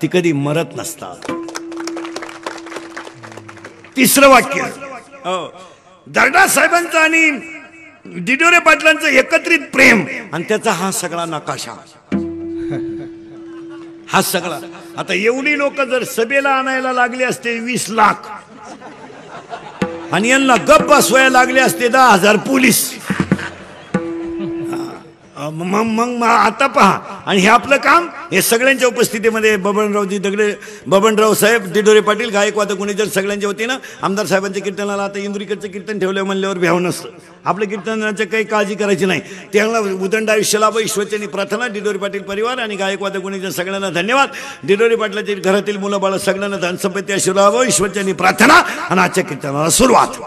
ती कधी मरत नसतात. तिसरं वाक्य दर्डा साहेबांचं आणि दिडोरे पाटलांचं एकत्रित प्रेम आणि त्याचा हा सगळा नकाशा, हा सगळा. आता एवढी लोक जर सभेला आणायला लागले असते 20 लाख आणि यांना गप्प बसवायला लागले असते 10,000 पोलीस. मग आता पहा. आणि हे आपलं काम, हे सगळ्यांच्या उपस्थितीमध्ये बबनरावजी दगडे, बबनराव साहेब, दिडोरे पाटील, गायकवाद गुणेजर सगळ्यांच्या वतीनं आमदार साहेबांच्या कीर्तनाला आता इंदुरीकडचं कीर्तन ठेवलं म्हणल्यावर भ्याव नसतं. आपल्या कीर्तनाची काही काळजी करायची नाही. त्यांना उदंड आयुष्य लाभ ईश्वरचरणी प्रार्थना. दिडोरे पाटील परिवार आणि गायकवाद गुणेजर सगळ्यांना धन्यवाद. दिडोरे पाटलाच्या घरातील मुलं बाळ सगळ्यांना धनसंपत्ती आशीर्वाद ईश्वरचरणी प्रार्थना. आणि आजच्या कीर्तनाला सुरुवात.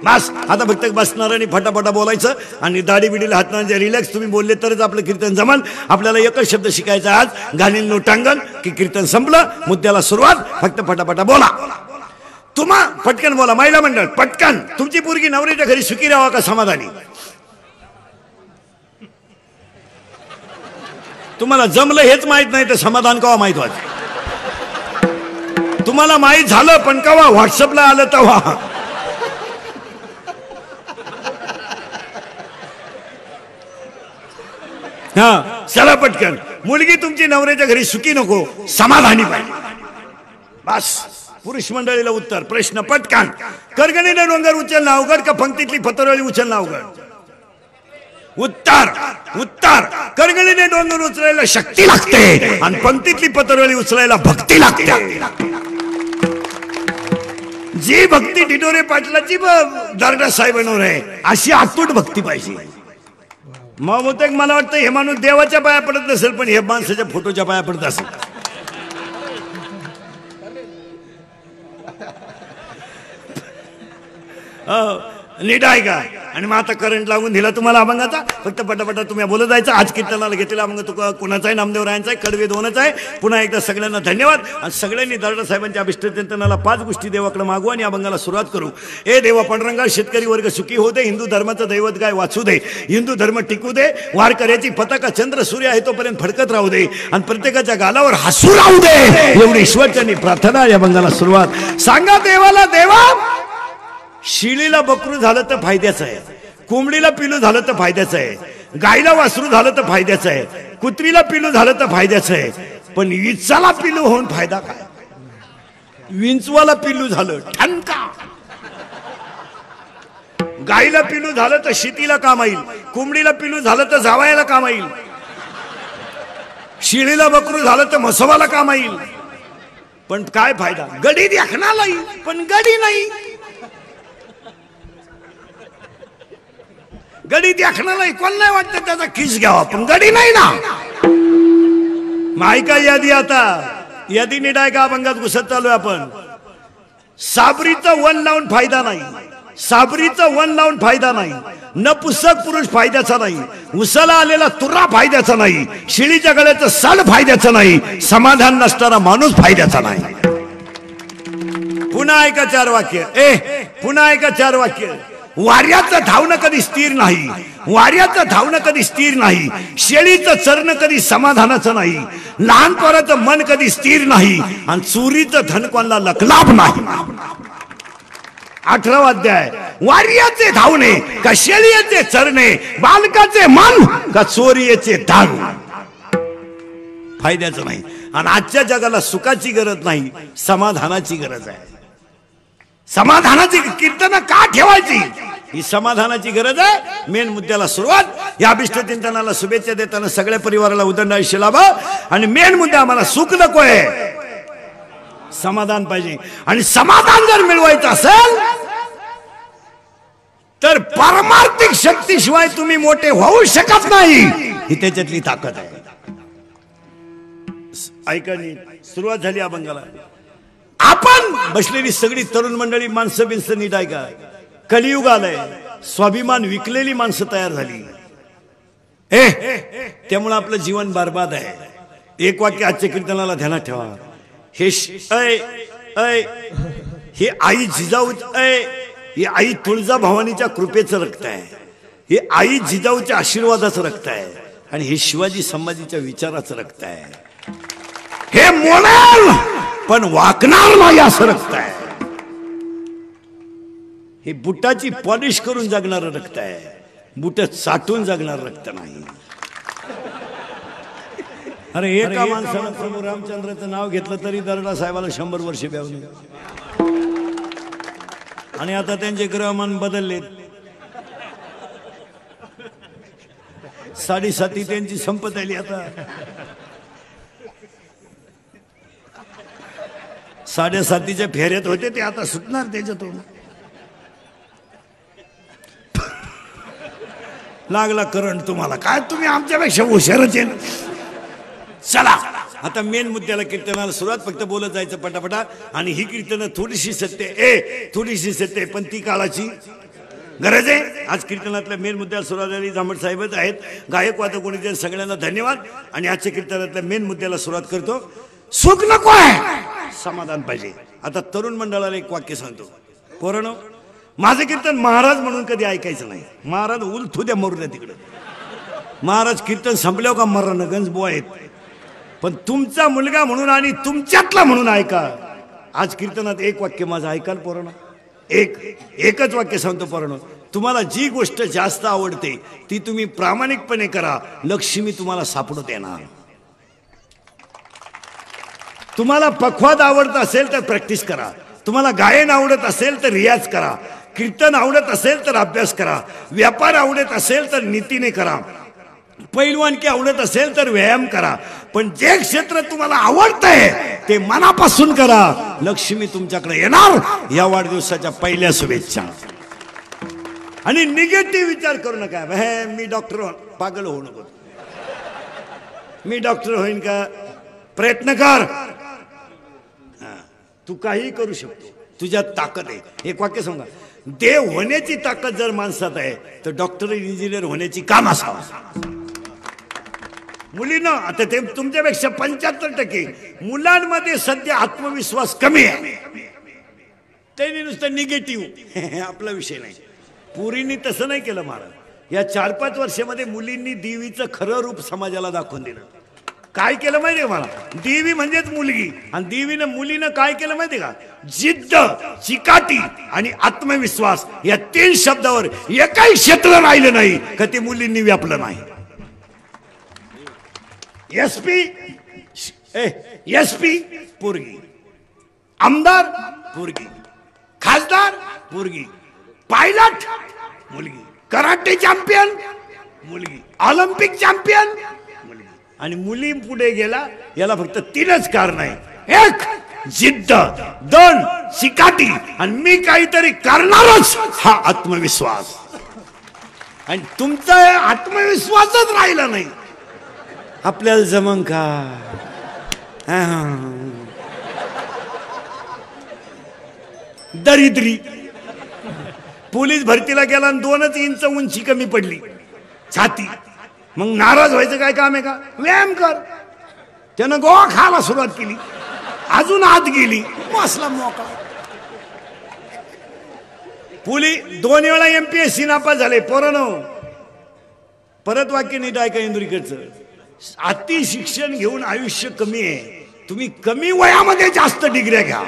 बस आता फक्त बसणार आणि फटाफटा बोलायचं आणि दाढी बिडीला हातनांचे रिलॅक्स तुम्ही बोलले तरच आपलं कीर्तन जमल. आपल्याला एकच शब्द शिकायचा आज, घालील नोटांगण की कीर्तन संपलं, मुद्द्याला सुरुवात. फक्त फटाफटा बोला. तुम्हा पटकन बोला. महिला मंडळ पटकन. तुमची पोरगी नवरीच्या घरी सुखी राहावा का समाधानी? तुम्हाला जमलं हेच माहित नाही तर समाधान कवा माहित व्हायचं? तुम्हाला माहित झालं पण कवा? व्हॉट्सअपला आलं तेव्हा. हा चला पटकन. मुलगी तुमची नवऱ्याच्या घरी सुखी नको, समाधानी पाहिजे. बस. पुरुष मंडळीला उत्तर. प्रश्न पटकन. करगणीने डोंगर उचलणं अवघड का पंक्तीतली पतरवळी उचलणं अवघड? उत्तर. उत्तर. करगणीने डोंगर उचलायला शक्ती लागते आणि पंक्तीतली पतरवळी उचलायला भक्ती लागते. जी भक्ती दिडोरे पाटलाची दर्डा साहेबांवर आहे अशी अतूट भक्ती पाहिजे. मग बहुतेक मला वाटतं हे माणूस देवाच्या पाया पडत नसेल पण हे माणसाच्या फोटोच्या पाया पडत असेल. नीट आहे का? आणि मग आता करंट लागून दिला तुम्हाला अभंगाचा. फक्त पटापटा तुम्ही बोलत जायचं. आज कीर्तनाला घेतलेला अभंग तुका कुणाचा आहे? नामदेवरायांचा आहे. कडवे दोनच आहे. पुन्हा एकदा सगळ्यांना धन्यवाद. आणि सगळ्यांनी दर्डा साहेबांच्या अभिष्ट चिंतनाला 5 गोष्टी देवाकडे मागू आणि अभंगाला सुरुवात करू. ए देवा पांडुरंगा, शेतकरी वर्ग सुखी होऊ दे. हिंदू धर्माचं दैवत गाय वाचू दे. हिंदू धर्म टिकू दे. वारकऱ्याची पताका चंद्र सूर्य आहे तोपर्यंत फडकत राहू दे आणि प्रत्येकाच्या गालावर हसू राहू दे. एवढी ईश्वरचरणी प्रार्थना. या अभंगाला सुरुवात. सांगा देवाला, देवा शिळीला बकरू झालं तर फायद्याचं आहे, कोंबडीला पिलू झालं तर फायद्याचं आहे, गायला वासरू झालं तर फायद्याचं आहे, कुत्रीला पिलू झालं तर फायद्याचं आहे, पण विंचाला पिलू होऊन फायदा काय? विंचवाला पिलू झालं ठणका. गायला पिलू झालं तर शेतीला काम येईल, कोंबडीला पिलू झालं तर जावायला काम येईल, शिळीला बकरू झालं तर म्हसवाला काम येईल, पण काय फायदा? गडी देखणाला येईल पण गडी नाही. गडी देखणाला कोण नाही वाटतं त्याचा खिस घ्यावा पण गडी नाही ना. मायका यादी. आता यादी नीट आहे का? अभंगात घुसत चालू आहे आपण. साबरीचं वन लावून फायदा नाही, साबरीचं वन लावून फायदा नाही, नपुसक पुरुष फायद्याचा नाही, उसाला आलेला तुरा फायद्याचा नाही, शिळीच्या गळ्याचं सड फायद्याचं नाही, समाधान नसणारा माणूस फायद्याचा नाही. पुन्हा ऐका 4 वाक्य. पुन्हा ऐका 4 वाक्य. वाऱ्याचं धावणं कधी स्थिर नाही, वाऱ्याचं धावणं कधी स्थिर नाही, शेळीचं चरणं कधी समाधानाचं नाही, लहान पोराचं मन कधी स्थिर नाही आणि चोरीचं धन कोणाला लखलाभ नाही. 18वा अध्याय. वाऱ्याचे धावणे का शेळीचे चरणे, बालकाचे मन का चोरीचे धन फायद्याचं नाही. आणि आजच्या जगाला सुखाची गरज नाही, समाधानाची गरज आहे. समाधानाची कीर्तन का ठेवायची? ही समाधानाची गरज आहे. मेन मुद्द्याला सुरुवात. या अभिष्ट चिंतनाला शुभेच्छा देताना सगळ्या परिवाराला उदंड आयुष्य लाभ. आणि मेन मुद्दा आम्हाला सुख नको आहे, समाधान पाहिजे. आणि समाधान जर मिळवायचं असेल तर पारमार्थिक शक्तीशिवाय तुम्ही मोठे होऊ शकत नाही. ही त्याच्यातली ताकद आहे. ऐका नी सुरुवात झाली अभंगाला. आपण बसलेली सगळी तरुण मंडळी, माणसं बिनसं नीट आहे का? कलियुग आलंय, स्वाभिमान विकलेली माणसं तयार झाली. त्यामुळे आपलं जीवन बर्बाद आहे. एक वाक्य आजच्या कीर्तनाला ध्यानात ठेवा. हे आई जिजाऊ, हे आई तुळजा भवानीच्या कृपेचं रक्त आहे, हे आई जिजाऊच्या आशीर्वादाचं रक्त आहे आणि हे शिवाजी संभाजीच्या विचाराचं रक्त आहे. हे मोडेल पण वाकणार नाही असं रक्त आहे. हे बुटाची पॉलिश करून जगणार रक्त आहे, बुट साठून जगणार रक्त नाही. अरे एका माणसानं प्रभू रामचंद्राचं नाव घेतलं तरी दरोडा साहेबाला 100 वर्ष ब्यावली. आणि आता त्यांचे ग्रहमान बदलले, 7.5 त्यांची संपत आली. आता 7.5च्या फेऱ्यात होते ते, आता सुटणार त्याच्यातून. लागला करंट तुम्हाला, काय तुम्ही आमच्यापेक्षा हुशारच आहे. चला आता मेन मुद्द्याला, कीर्तनाला सुरुवात. फक्त बोलत जायचं पटापटा. आणि ही कीर्तनं थोडीशी सत्य पण ती काळाची गरज आहे. आज कीर्तनातल्या मेन मुद्द्याला सुरुवात झाली. जांभट साहेबच आहेत गायक वादक कोणी, सगळ्यांना धन्यवाद. आणि आजच्या कीर्तनातल्या मेन मुद्द्याला सुरुवात करतो. सुख नको आहे, समाधान पाहिजे. आता तरुण मंडळाला एक वाक्य सांगतो. पोरांनो, माझं कीर्तन महाराज म्हणून कधी ऐकायचं नाही. महाराज उलथू द्या, मरू द्या तिकडे. महाराज कीर्तन संपल्यावर का मरण गंजबो आहेत, पण तुमचा मुलगा म्हणून आणि तुमच्यातला म्हणून ऐका. आज कीर्तनात एक वाक्य माझं ऐकाल पोरांनो, एकच वाक्य सांगतो पोरांनो. तुम्हाला जी गोष्ट जास्त आवडते ती तुम्ही प्रामाणिकपणे करा, लक्ष्मी तुम्हाला सापडत येणार. तुम्हाला पखवाद आवडत असेल तर प्रॅक्टिस करा, तुम्हाला गायन आवडत असेल तर रियाज करा, कीर्तन आवडत असेल तर अभ्यास करा, व्यापार आवडत असेल तर नीतीने करा, पैलवानकी आवडत असेल तर व्यायाम करा. पण जे क्षेत्र तुम्हाला आवडतंय ते मनापासून करा, लक्ष्मी तुमच्याकडे येणार. या वाढदिवसाच्या पहिल्या शुभेच्छा. आणि निगेटिव्ह विचार करू नका. मी डॉक्टर पागल होऊ नको, मी डॉक्टर होईन का, प्रयत्न कर. तू काही करू शकतो, तुझ्यात ताकद आहे. एक वाक्य सांगा, देव होण्याची ताकद जर माणसात आहे तर डॉक्टर इंजिनियर होण्याची काम असावं. मुलींना आता ते तुमच्यापेक्षा 75% मुलांमध्ये सध्या आत्मविश्वास कमी आहे. त्यांनी नुसतं निगेटिव्ह आपला विषय नाही. पुरींनी तसं नाही केलं महाराज. या 4-5 वर्षामध्ये मुलींनी देवीचं खरं रूप समाजाला दाखवून दिलं. काय केलं माहितीये मला, देवी म्हणजेच मुलगी. आणि देवीनं मुलीनं काय केलं माहितीये का, जिद्द, चिकाटी आणि आत्मविश्वास या 3 शब्दावर एकही क्षेत्र राहिलं नाही का ते मुलींनी व्यापलं नाही. एसपी पोरगी, आमदार पोरगी, खासदार पोरगी, पायलट मुलगी, कराटे चॅम्पियन मुलगी, ऑलिम्पिक चॅम्पियन मुलगी. आणि मुली पुढे गेला याला फक्त 3च कारण आहे. 1 जिद्द, 2 चिकाटी आणि मी काहीतरी करणारच हा आत्मविश्वास. आणि तुमचा आत्मविश्वासच राहिला नाही. आपल्याला जमन का, दरिद्री. पोलीस भरतीला गेला आणि 2 इंच उंची कमी पडली छाती. मग नाराज व्हायचं काय काम आहे का, व्यायाम कर. त्यानं गोवा खायला सुरुवात केली, अजून आत गेली, बसला मोकळा. पोलीस 2 वेळा MPSC नापास झाले. पोरांनो, परत वाक्य नीट ऐका इंदुरीकरचं. अति शिक्षण घेऊन आयुष्य कमी आहे. तुम्ही कमी वयामध्ये जास्त डिग्र्या घ्या.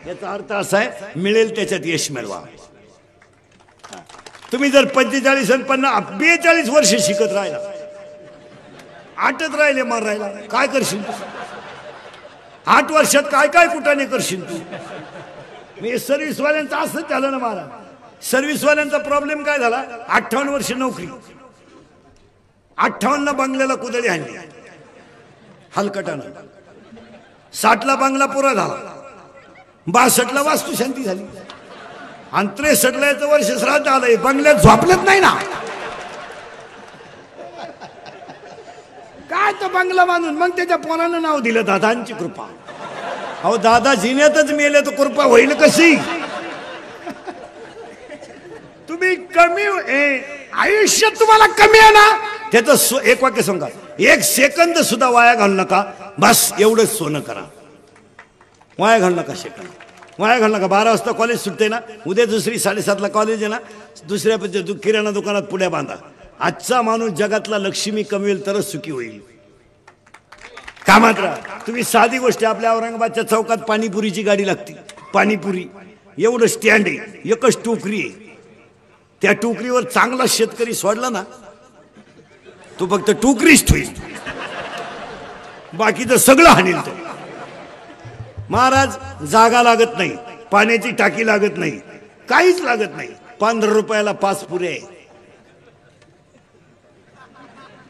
याचा अर्थ असा आहे, मिळेल त्याच्यात यश मिळवा. तुम्ही जर 45 आणि 50 42 वर्ष शिकत राहिला, 8च राहिले मार राहिला, काय करशील तू? 8 वर्षात काय काय कुठाने करशील तू? मी सर्व्हिसवाल्यांचं असंच झालं ना महाराज. सर्व्हिसवाल्यांचा प्रॉब्लेम काय झाला, 58 वर्ष नोकरी, 58ला बंगल्याला कुदळी आणली हलकटानं, 60ला बंगला पुरा झाला, 62ला वास्तुशांती झाली आणि 63ला याचं वर्ष श्राद्ध आलंय. बंगल्यात झोपलेत नाही ना काय तो बंगला बांधून. मग त्याच्या पोरानं नाव दिलं दादांची कृपा. अहो दादा जिन्यातच मेले तर कृपा होईल कशी? तुम्ही कमी आयुष्य तुम्हाला कमी आहे ना, त्याचं एक वाक्य सांगा, 1 सेकंद सुद्धा वाया घालू नका. बस एवढंच सोनं करा, वाया घालू नका. सेकंद वाया घालू नका. 12 वाजता कॉलेज सुटते ना, उद्या दुसरी 7:30ला कॉलेज आहे ना, दुसऱ्या किराणा दुकानात पुढ्या बांधा. आजचा माणूस जगातला लक्ष्मी कमवेल तरच सुखी होईल. कामात राहा तुम्ही. साधी गोष्ट, आपल्या औरंगाबादच्या चौकात पाणीपुरीची गाडी लागते. पाणीपुरी एवढं स्टँड आहे, एकच टोकरी आहे. त्या टोकरीवर चांगला शेतकरी सोडला ना, तो फक्त टोकरीच ठेवील, बाकीचं सगळं हाणील तो. महाराज, जागा लागत नाही, पाण्याची टाकी लागत नाही, काहीच लागत नाही. 15 रुपयाला 5 पुरे आहे.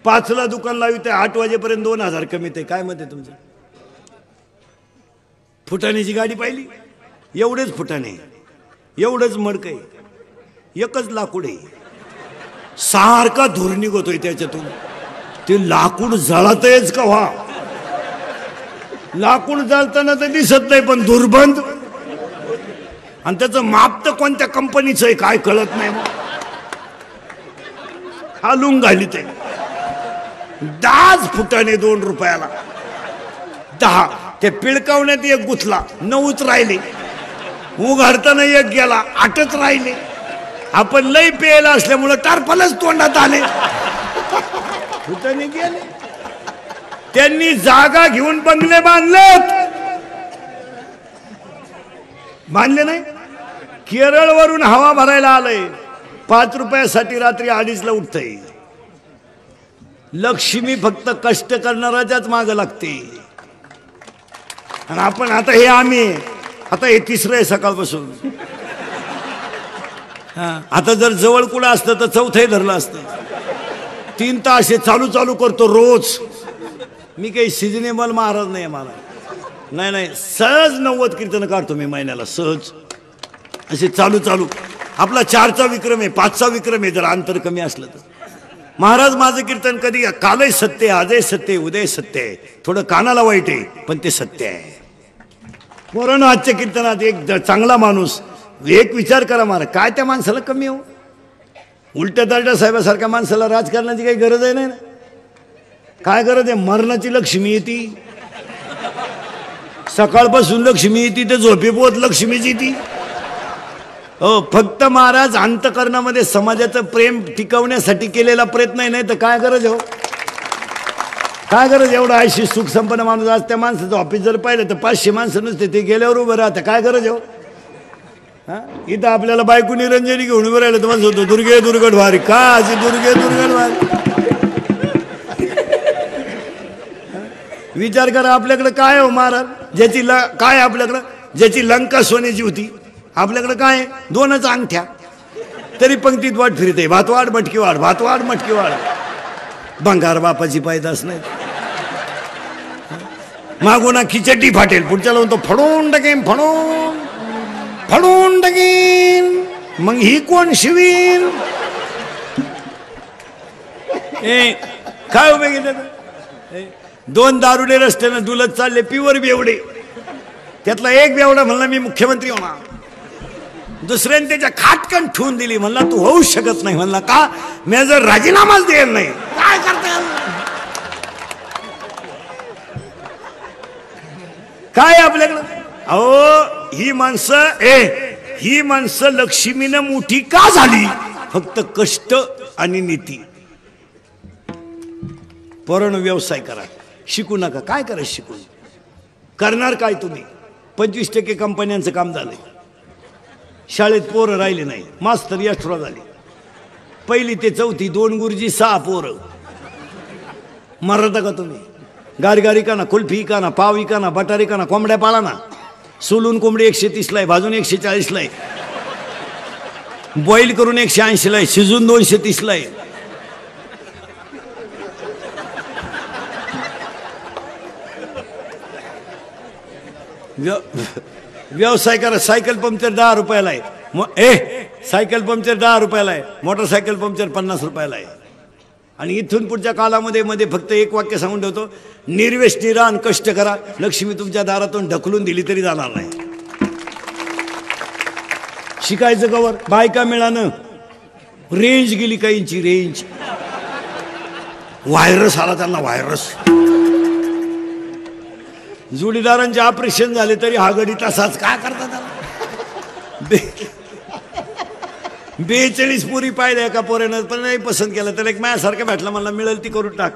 5ला दुकान लावित 8 वाजेपर्यंत 2000 कमीत आहे. काय मत आहे तुमचं? फुटाण्याची गाडी पाहिली, एवढेच फुटाणे, एवढंच मडक आहे, एकच लाकूड आहे, सारखा धूर निघतोय त्याच्यातून. ते लाकूड जळतच का व्हा, लाकूड जळताना तर दिसत नाही, पण दुर्बंध. आणि त्याचं माप तर कोणत्या कंपनीचं आहे काय कळत नाही. मग हालून घाली ते 10 फुटाने 2 रुपयाला 10. ते पिळकावण्यात एक गुथला, 9च राहिले. उघडताना एक गेला, 8च राहिले. आपण लई पेला असल्यामुळं टारफलच तोंडात आले, फुटाने गेले. त्यांनी जागा घेऊन बंगले बांधलेत, बांधले नाही. केरळवरून हवा भरायला आलंय, 5 रुपयासाठी रात्री 2:30ला उठतय. लक्ष्मी फक्त कष्ट करणाराच्याच माग लागते. आणि आपण आता हे आम्ही आता हे 3रं आहे सकाळपासून. आता जर जवळ कुठं असतं तर 4थंही धरलं असतं. 3 तास हे चालू चालू करतो रोज. मी काही सिजनेबल महाराज नाही मला, नाही, सहज 90 कीर्तन काढतो मी महिन्याला, सहज असे चालू चालू. आपला 4चा विक्रम आहे, 5चा विक्रम आहे, जर अंतर कमी असलं तर. महाराज, माझं कीर्तन कधी कालही सत्य, आजही सत्य, उदय सत्य आहे. थोडं कानाला वाईट आहे, पण ते सत्य आहे. पोरांनो, आजच्या कीर्तनात एक चांगला माणूस, एक विचार करा महाराज, काय त्या माणसाला कमी हो? उलट्या तालट्या साहेबासारख्या माणसाला राजकारणाची काही गरज आहे नाही ना. काय गरज आहे? मरणाची लक्ष्मी येते, सकाळपासून लक्ष्मी येते, ते झोपेपोत लक्ष्मीची ती. हो, फक्त महाराज अंतकरणामध्ये समाजाचं प्रेम टिकवण्यासाठी केलेला प्रयत्न आहे, नाही तर काय गरज हो? काय गरज? एवढा आयशी सुख संपन्न माणूस, आज त्या माणसाचं ऑफिस जर पाहिलं तर 500 माणसं नुसते, ते गेल्यावर उभं राहतं. काय गरज हो? इथं आपल्याला बायको निरंजनी घेऊन उभं राहिलं तर माणसं होतो दुर्गे दुर्गड वारी. का अशी दुर्गे दुर्गड वारी? विचार करा, आपल्याकडे काय हो महाराज? ज्याची काय आपल्याकडं, ज्याची लंका सोन्याची होती, आपल्याकडे काय 2च अंगठ्या, तरी पंक्तीत वाट फिरते. भातवाड मटकी वाढ, भातवाड मटकी वाढ. भंगार बापाची पैदास नाही. मागून खिचडी फाटेल, पुढच्याला म्हणतो फडून टाकेन, फडून टाकेन. मग ही कोण शिवीन? काय उभे गेले? 2 दारुडे रस्त्यानं डुलत चालले, प्युअर बेवडे. त्यातला एक बेवडा म्हणला मी मुख्यमंत्री होणार. दुसऱ्याने त्याच्या खाटकन ठेवून दिली, म्हणला तू होऊ शकत नाही. म्हणला का? मी जर राजीनामाच देणार नाही. काय करता? काय आपल्याकडं? अहो, ही माणसं लक्ष्मीनं मोठी का झाली? फक्त कष्ट आणि नीती. पोरांनो, व्यवसाय करा, शिकू नका. काय करा शिकून? करणार काय तुम्ही? 25% कंपन्यांचं काम झालंय. शाळेत पोरं राहिले नाही, मास्तर एक्स्ट्रा झाले. 1ली ते 4थी 2 गुरुजी 6 पोरं. मरता का तुम्ही? गारगारी का ना, कुल्फी का ना, पावी का ना, बटारी का ना, कोंबड्या पाळा ना. सोलून कोंबडी 130ला आहे, भाजून 140ला आहे, बॉईल करून 180ला आहे, शिजून 230ला आहे. व्यवसाय करा. सायकल पंक्चर 10 रुपयाला आहे. सायकल पंक्चर 10 रुपयाला आहे, मोटरसायकल पंक्चर 50 रुपयाला आहे. आणि इथून पुढच्या कालामध्ये फक्त एक वाक्य सांगून ठेवतो, निर्व्यसनी राहा आणि कष्ट करा. लक्ष्मी तुमच्या दारातून ढकलून दिली तरी जाणार नाही. शिकायचं कवर? बायका मिळानं रेंज गेली, काहींची रेंज. व्हायरस आला त्यांना, व्हायरस. जोडीदारांचे ऑपरेशन झाले तरी हा गडी तसाच. काय करता त्याला? 42 पोरी पाहिल्या एका पोऱ्यानं, पण नाही पसंत केलं. त्याला एक माझ्यासारखं भेटला, मला मिळेल ती करून टाक.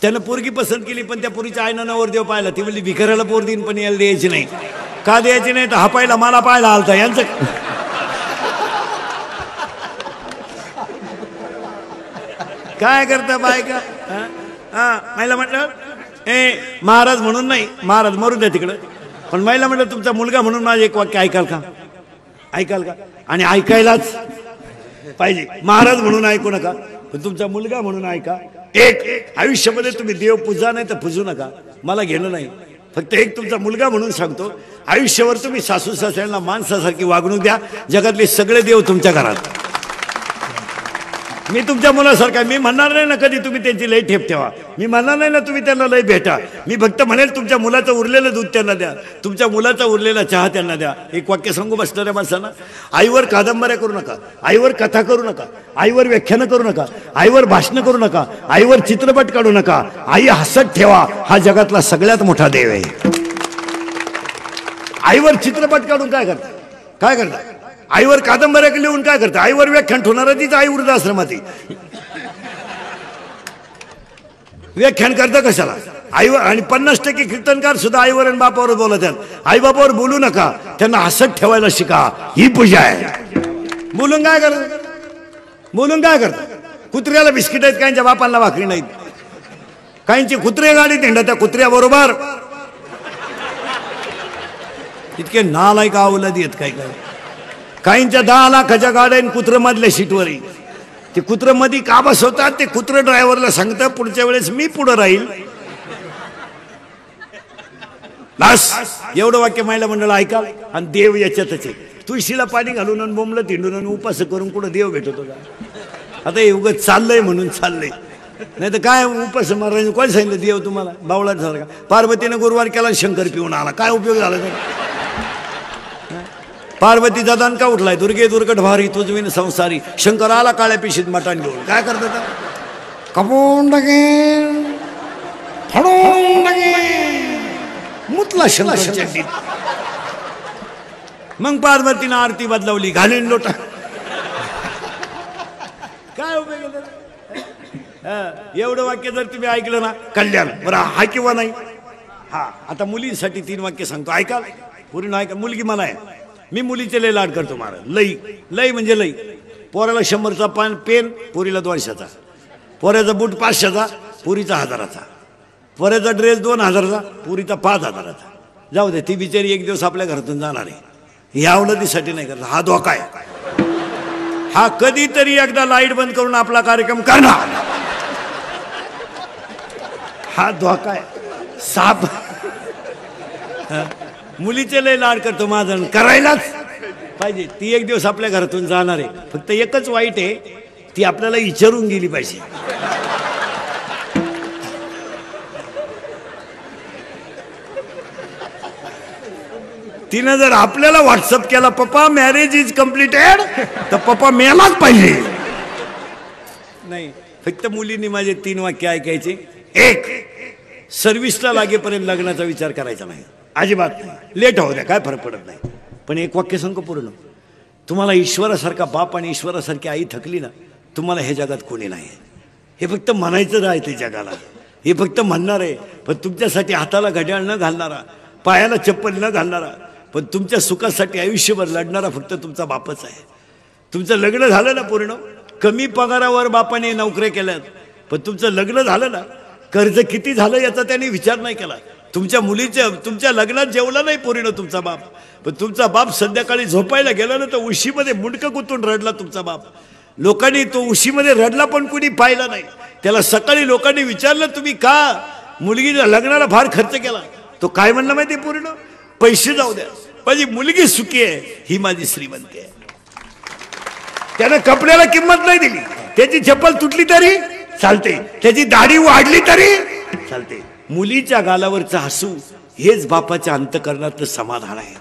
त्यानं पोरगी पसंत केली, पण त्या पोरीच्या आईनं नवरदेव पाहिला. ती म्हणली भिकाऱ्याला पोर देईन पण याला द्यायची नाही. का द्यायची नाही? तर हा पाहिला मला पाहिला आलता यांचं. काय करता बायका? महिला म्हटलं महाराज म्हणून नाही, महाराज मरू द्या तिकडं, पण महिला म्हटलं तुमचा मुलगा म्हणून माझं एक वाक्य ऐकाल का? ऐकाल का? आणि ऐकायलाच पाहिजे. महाराज म्हणून ऐकू नका, पण तुमचा मुलगा म्हणून ऐका. एक आयुष्यामध्ये तुम्ही देव पूजा नाही तर पूजू नका, मला घेणं नाही. फक्त एक तुमचा मुलगा म्हणून सांगतो, आयुष्यावर तुम्ही सासू सासऱ्यांना माणसासारखी वागणूक द्या. जगातले सगळे देव तुमच्या घरात. मी तुमच्या मुलासारखा, मी म्हणणार नाही ना कधी तुम्ही त्यांची लई ठेप ठेवा, मी म्हणणार नाही ना तुम्ही त्यांना लई भेटा. मी फक्त म्हणेल तुमच्या मुलाचं उरलेलं दूध त्यांना द्या, तुमच्या मुलाचा उरलेला चहा त्यांना द्या. एक वाक्य सांगू बसणाऱ्या माणसांना, आईवर कादंबऱ्या करू नका, आईवर कथा करू नका, आईवर व्याख्यानं करू नका, आईवर भाषणं करू नका, आईवर चित्रपट काढू नका. आई हसत ठेवा, हा जगातला सगळ्यात मोठा देव आहे. आईवर चित्रपट काढून काय करता? काय करता? आईवर कादंबऱ्या लिहून काय करता? आईवर व्याख्यान ठेवणार तीच आई वृद्धाश्रमात व्याख्यान करता कशाला? आईवर. आणि 50% कीर्तनकार सुद्धा आईवर आणि बापावर बोलत आहेत. आई बापावर बोलू नका, त्यांना हसत ठेवायला शिका, ही पूजा आहे. बोलून काय करता? बोलून काय करता? कुत्र्याला बिस्किट आहेत, काहींच्या बापांना भाकरी नाहीत. काहींची कुत्रे गाडीत हिंडा, त्या कुत्र्याबरोबर इतके नालायक अवलादी आहेत. काय काय काहींच्या 10 लाखाच्या गाड्या कुत्र मधल्या सीटवर. ते कुत्र मध्ये का बसवतात? ते कुत्र ड्रायव्हरला सांगतं पुढच्या वेळेस मी पुढे राहील. बस एवढं वाक्य महिला मंडळ ऐकाल. आणि देव याच्यातच आहे. तुळशीला पाणी घालून आणि बोंबलं तिंडून आणि उपास करून कुठं देव भेटतो का? आता हे उगाच चाललंय म्हणून चाललंय, नाही तर काय उपास मारायचं? कोण सांगितलं देव तुम्हाला? बावळात झाला का? पार्वतीनं गुरुवार केला, शंकर पिऊन आला, काय उपयोग झाला? पार्वतीचा दणका उठलाय, दुर्गे दुर्गट भारी तुझविन संसारी. शंकर आला काळ्या पिशीत मटाण घेऊन. काय करतात? कपून टाके फाडून टाके मुतला शंकर. मग पार्वतीनं आरती बदलवली, घालीन लोटा. काय उपयोग? एवढं वाक्य जर तुम्ही ऐकलं ना, कल्याण. बरं हा किंवा नाही? हा. आता मुलींसाठी 3 वाक्य सांगतो, ऐकाल? पूर्ण ऐका. मुलगी मला आहे, मी मुलीचे लय लाड करतो. महाराज लई लई म्हणजे लई. पोराला 100चा पेन, पोरीला 200चा. पोऱ्याचा बूट 500चा, पोरीचा 1000चा. पोऱ्याचा ड्रेस 2000चा, पोरीचा 5000चा. जाऊ दे, ती बिचारी एक दिवस आपल्या घरातून जाणार आहे. या अवलतीसाठी नाही करत. हा धोका आहे. हा कधीतरी एकदा लाईट बंद करून आपला कार्यक्रम करणार. हा धोका आहे. साप. मुलीचे लय लाड करतो माझा, करायलाच पाहिजे. ती एक दिवस आपल्या घरातून जाणार आहे. फक्त एकच वाईट आहे, ती आपल्याला विचारून गेली पाहिजे. तिनं जर आपल्याला व्हॉट्सअप केला, पप्पा मॅरेज इज कम्प्लिटेड, तर पप्पा मेलाच पाहिजे. नाही, फक्त मुलींनी माझे 3 वाक्य ऐकायचे. एक, सर्व्हिसला लागेपर्यंत लग्नाचा विचार करायचा नाही, अजिबात नाही. लेट होऊ द्या, काय फरक पडत नाही. पण एक वाक्य सांगू पूर्ण, तुम्हाला ईश्वरासारखा बाप आणि ईश्वरासारखी आई थकली ना, तुम्हाला हे जगात कोणी नाही. हे फक्त म्हणायचं राहते जगाला, हे फक्त म्हणणार आहे. पण तुमच्यासाठी हाताला घड्याळ न घालणारा, पायाला चप्पल न घालणारा, पण तुमच्या सुखासाठी आयुष्यभर लढणारा फक्त तुमचा बापच आहे. तुमचं लग्न झालं ना पूर्ण, कमी पगारावर बापाने नोकऱ्या केल्यात, पण तुमचं लग्न झालं ना, कर्ज किती झालं याचा त्यांनी विचार नाही केला. तुमच्या मुलीच्या तुमच्या लग्नात जेवला नाही पोरीनं तुमचा बाप, पण तुमचा बाप संध्याकाळी झोपायला गेला ना, तर उशीमध्ये मुंडकं गुंतून रडला तुमचा बाप. लोकांनी तो उशीमध्ये रडला पण कुणी पाहिला नाही. त्याला सकाळी लोकांनी विचारलं, तुम्ही का मुलगीच्या लग्नाला फार खर्च केला? तो काय म्हणला माहिती? पूर्ण पैसे जाऊ द्या, माझी मुलगी सुखी आहे, ही माझी श्रीमंती आहे. त्यानं कपड्याला किंमत नाही दिली, त्याची चप्पल तुटली तरी चालते, त्याची दाढी वाढली तरी चालते. मुलीच्या गालावरचं हसू हेच बापाच्या अंतःकरणातलं समाधान आहे.